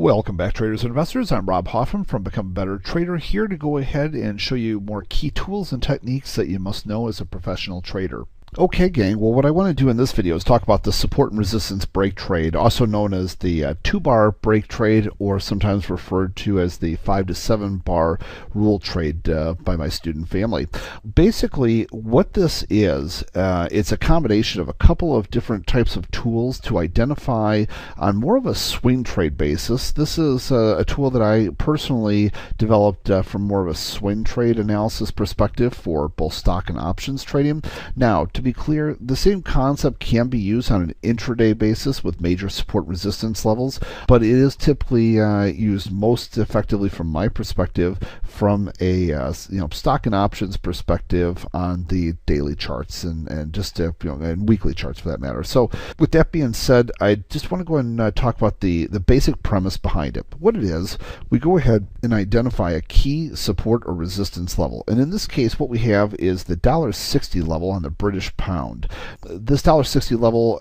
Welcome back, traders and investors. I'm Rob Hoffman from Become a Better Trader, here to go ahead and show you more key tools and techniques that you must know as a professional trader. Okay, gang, well, what I want to do in this video is talk about the support and resistance break trade, also known as the 2-bar break trade, or sometimes referred to as the 5 to 7 bar rule trade by my student family. Basically, what this is, it's a combination of a couple of different types of tools to identify on more of a swing trade basis. This is a tool that I personally developed from more of a swing trade analysis perspective for both stock and options trading. Now, to be clear, the same concept can be used on an intraday basis with major support resistance levels, but it is typically used most effectively from my perspective from a stock and options perspective on the daily charts and just and weekly charts for that matter. So with that being said, I just want to go ahead and talk about the basic premise behind it. What it is, we go ahead and identify a key support or resistance level, and in this case what we have is the $1.60 level on the British pound. This $1.60 level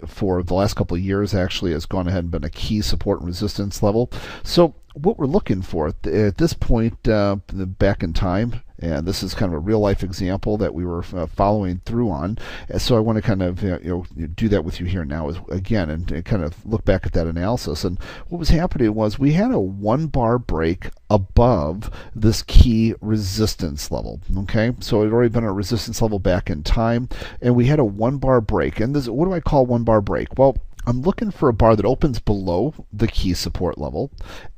for the last couple of years actually has gone ahead and been a key support and resistance level. So what we're looking for at this point back in time, and this is kind of a real life example that we were following through on, so I want to kind of do that with you here now again and kind of look back at that analysis. And what was happening was we had a 1-bar break above this key resistance level. Okay, so it had already been a resistance level back in time, and we had a 1-bar break. And this, what do I call 1-bar break? Well, I'm looking for a bar that opens below the key support level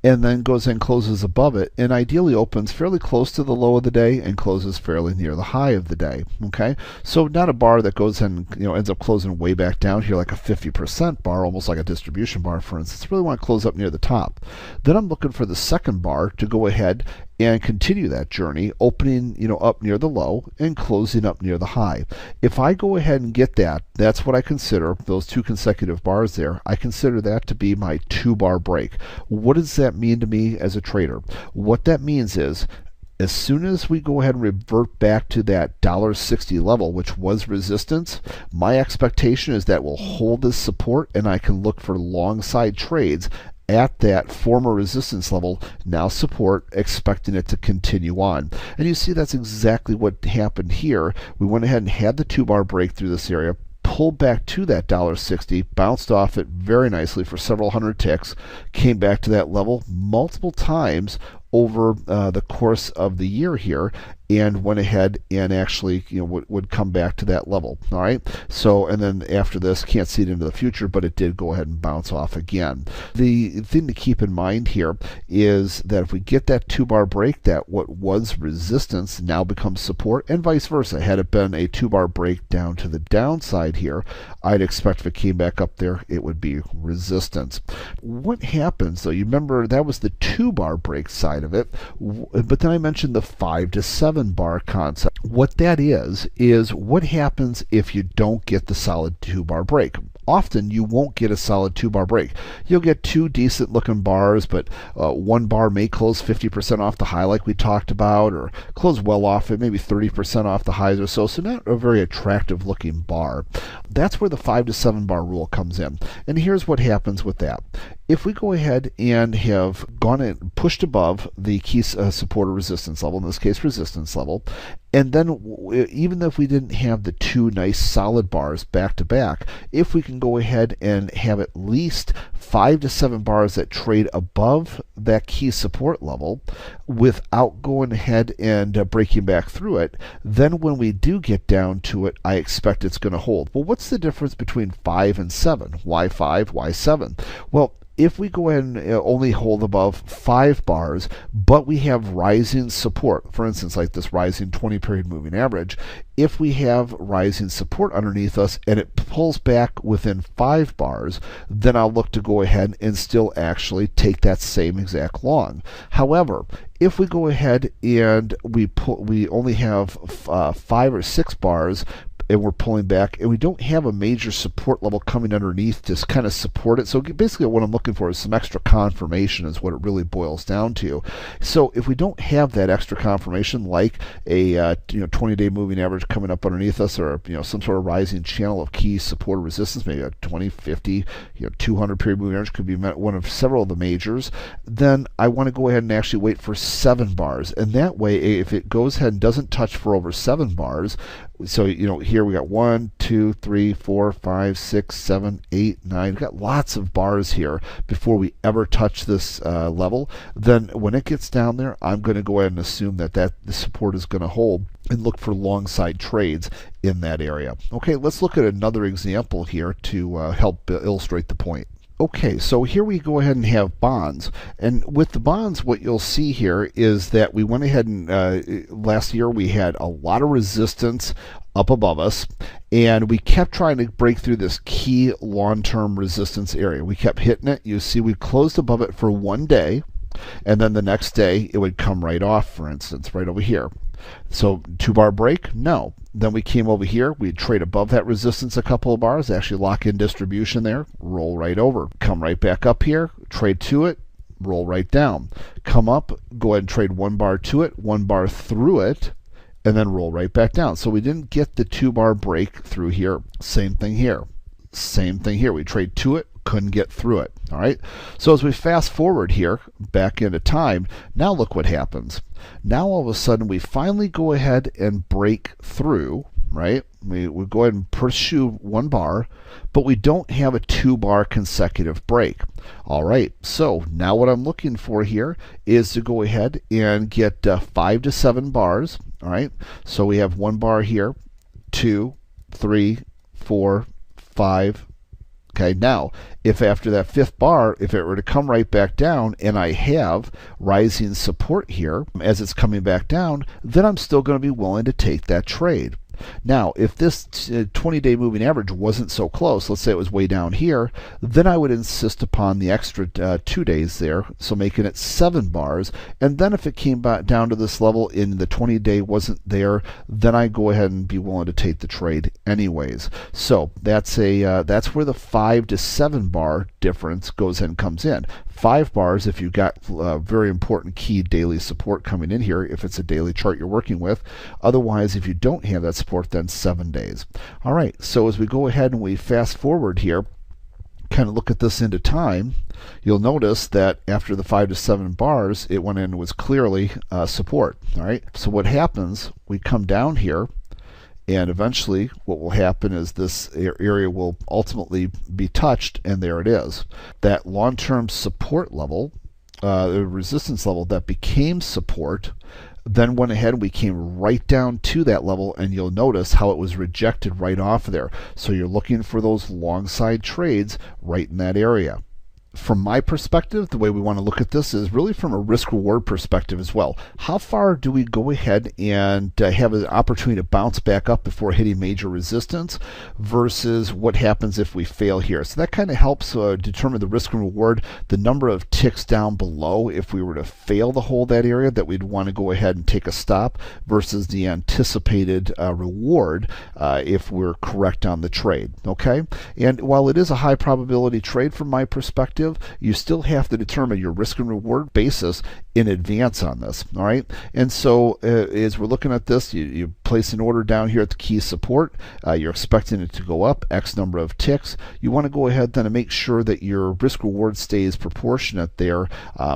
and then goes and closes above it, and ideally opens fairly close to the low of the day and closes fairly near the high of the day. Okay, so not a bar that goes and ends up closing way back down here like a 50% bar, almost like a distribution bar, for instance. Really want to close up near the top. Then I'm looking for the second bar to go ahead and continue that journey, opening up near the low and closing up near the high. If I go ahead and get that, that's what I consider, those 2 consecutive bars there, I consider that to be my 2-bar break. What does that mean to me as a trader? What that means is, as soon as we go ahead and revert back to that $1.60 level, which was resistance, my expectation is that we'll hold this support and I can look for long side trades at that former resistance level, now support, expecting it to continue on. And you see that's exactly what happened here. We went ahead and had the 2-bar break through this area, pulled back to that $1.60, bounced off it very nicely for several hundred ticks, came back to that level multiple times over the course of the year here, and went ahead and actually would come back to that level. All right, so and then after this, can't see it into the future, but it did go ahead and bounce off again. The thing to keep in mind here is that if we get that 2-bar break, that what was resistance now becomes support, and vice versa. Had it been a 2-bar break down to the downside here, I'd expect if it came back up there, it would be resistance. What happens though, you remember that was the 2-bar break side of it, but then I mentioned the 5 to 7 bar concept. What that is what happens if you don't get the solid 2-bar break. Often you won't get a solid 2-bar break. You'll get 2 decent looking bars, but 1 bar may close 50% off the high like we talked about, or close well off it, maybe 30% off the highs or so, so not a very attractive looking bar. That's where the 5 to 7 bar rule comes in. And here's what happens with that. If we go ahead and have gone and pushed above the key support or resistance level, in this case resistance level, and then even if we didn't have the 2 nice solid bars back to back, if we can go ahead and have at least 5 to 7 bars that trade above that key support level without going ahead and breaking back through it, then when we do get down to it, I expect it's going to hold. Well, what's the difference between 5 and 7? Why 5? Why 7? Well, if we go ahead and only hold above 5 bars, but we have rising support, for instance, like this rising 20-period moving average, if we have rising support underneath us and it pulls back within 5 bars, then I'll look to go ahead and still actually take that same exact long. However, if we go ahead and we only have 5 or 6 bars and we're pulling back, and we don't have a major support level coming underneath to kind of support it. So basically what I'm looking for is some extra confirmation is what it really boils down to. So if we don't have that extra confirmation, like a 20-day moving average coming up underneath us, or some sort of rising channel of key support or resistance, maybe a 20, 50, 200 period moving average could be one of several of the majors, then I want to go ahead and actually wait for 7 bars. And that way, if it goes ahead and doesn't touch for over 7 bars, so here we got 1, 2, 3, 4, 5, 6, 7, 8, 9. We've got lots of bars here before we ever touch this level. Then when it gets down there, I'm going to go ahead and assume that the support is going to hold and look for long side trades in that area. Okay, let's look at another example here to help illustrate the point. Okay, so here we go ahead and have bonds. And with the bonds, what you'll see here is that we went ahead and last year we had a lot of resistance up above us, and we kept trying to break through this key long-term resistance area. We kept hitting it. You see we closed above it for 1 day, and then the next day it would come right off, for instance, right over here. So 2-bar break? No. Then we came over here, we'd trade above that resistance a couple of bars, actually lock in distribution there, roll right over. Come right back up here, trade to it, roll right down. Come up, go ahead and trade 1 bar to it, 1 bar through it, and then roll right back down. So we didn't get the 2-bar break through here. Same thing here. Same thing here. We trade to it, couldn't get through it. All right. So as we fast forward here back into time, now look what happens. Now all of a sudden we finally go ahead and break through, right? We go ahead and pursue 1 bar, but we don't have a 2-bar consecutive break. All right. So now what I'm looking for here is to go ahead and get 5 to 7 bars. All right. So we have 1 bar here, 2, 3, 4, 5. Okay, now, if after that 5th bar, if it were to come right back down and I have rising support here as it's coming back down, then I'm still going to be willing to take that trade. Now, if this 20-day moving average wasn't so close, let's say it was way down here, then I would insist upon the extra 2 days there, so making it 7 bars. And then if it came back down to this level and the 20-day wasn't there, then I go ahead and be willing to take the trade anyways. So that's where the 5 to 7 bar difference goes and comes in. 5 bars if you've got very important key daily support coming in here, if it's a daily chart you're working with. Otherwise, if you don't have that support, then 7 days. All right, so as we go ahead and we fast forward here, kind of look at this into time, you'll notice that after the 5 to 7 bars, it went in and was clearly support. All right, so what happens, we come down here, and eventually what will happen is this area will ultimately be touched, and there it is. That long-term support level, the resistance level that became support, then went ahead and we came right down to that level, and you'll notice how it was rejected right off there. So you're looking for those long side trades right in that area. From my perspective, the way we want to look at this is really from a risk-reward perspective as well. How far do we go ahead and have an opportunity to bounce back up before hitting major resistance versus what happens if we fail here? So that kind of helps determine the risk and reward, the number of ticks down below if we were to fail to hold that area that we'd want to go ahead and take a stop versus the anticipated reward if we're correct on the trade. Okay, and while it is a high probability trade from my perspective, you still have to determine your risk and reward basis in advance on this. All right, and so as we're looking at this, you place an order down here at the key support. You're expecting it to go up X number of ticks. You want to go ahead then and make sure that your risk reward stays proportionate there.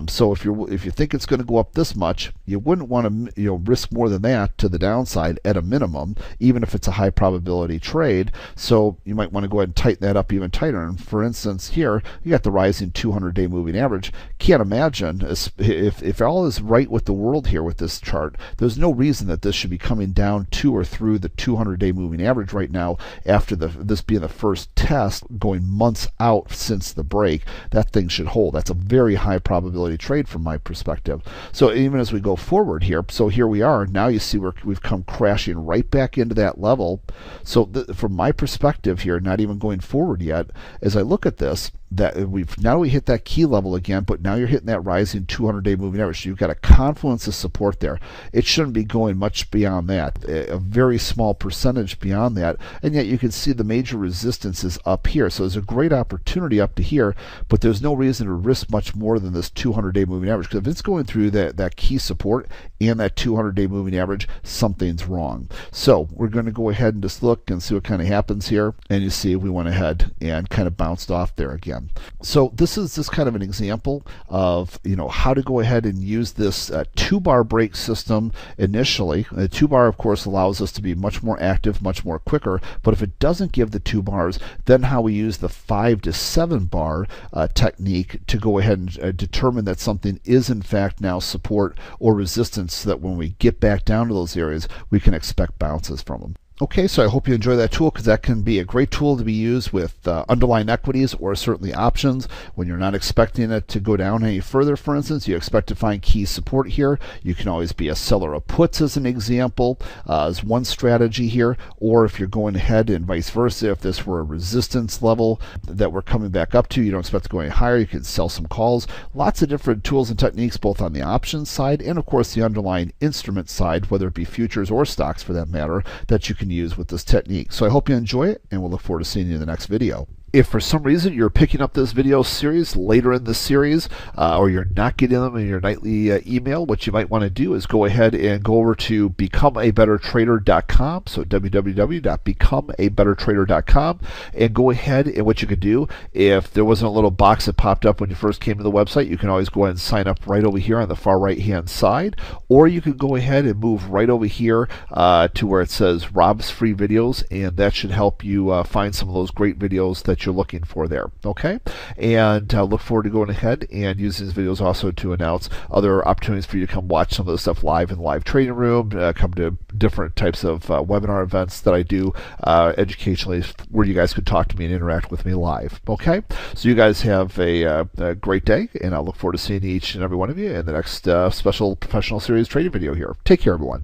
So if you think it's going to go up this much, you wouldn't want to risk more than that to the downside at a minimum, even if it's a high probability trade. So you might want to go ahead and tighten that up even tighter. And for instance, here you got the rising 200-day moving average. Can't imagine if all is right with the world here with this chart, there's no reason that this should be coming down to or through the 200-day moving average right now after this being the first test going months out since the break. That thing should hold. That's a very high probability trade from my perspective. So even as we go forward here, so here we are, now you see we've come crashing right back into that level. So from my perspective here, not even going forward yet, as I look at this, that we've now we hit that key level again, but now you're hitting that rising 200-day moving average. So you've got a confluence of support there. It shouldn't be going much beyond that, a very small percentage beyond that, and yet you can see the major resistance is up here. So there's a great opportunity up to here, but there's no reason to risk much more than this 200-day moving average, because if it's going through that key support and that 200-day moving average, something's wrong. So we're going to go ahead and just look and see what kind of happens here, and you see we went ahead and kind of bounced off there again. So this is just kind of an example of how to go ahead and use this 2-bar break system initially. The 2-bar, of course, allows us to be much more active, much more quicker, but if it doesn't give the 2 bars, then how we use the 5 to 7 bar technique to go ahead and determine that something is in fact now support or resistance, so that when we get back down to those areas, we can expect bounces from them. Okay, so I hope you enjoy that tool, because that can be a great tool to be used with underlying equities or certainly options when you're not expecting it to go down any further. For instance, you expect to find key support here. You can always be a seller of puts as an example, as one strategy here, or if you're going ahead and vice versa, if this were a resistance level that we're coming back up to, you don't expect to go any higher, you can sell some calls. Lots of different tools and techniques, both on the options side and of course the underlying instrument side, whether it be futures or stocks for that matter, that you can use with this technique. So I hope you enjoy it, and we'll look forward to seeing you in the next video. If for some reason you're picking up this video series later in the series, or you're not getting them in your nightly email, what you might want to do is go ahead and go over to becomeabettertrader.com, so www.becomeabettertrader.com, and go ahead and what you could do, if there wasn't a little box that popped up when you first came to the website, you can always go ahead and sign up right over here on the far right hand side, or you can go ahead and move right over here to where it says Rob's free videos, and that should help you find some of those great videos that you're looking for there. Okay, and look forward to going ahead and using these videos also to announce other opportunities for you to come watch some of the stuff live in the live trading room, come to different types of webinar events that I do educationally, where you guys could talk to me and interact with me live. Okay, so you guys have a great day, and I look forward to seeing each and every one of you in the next special professional series trading video here. Take care, everyone.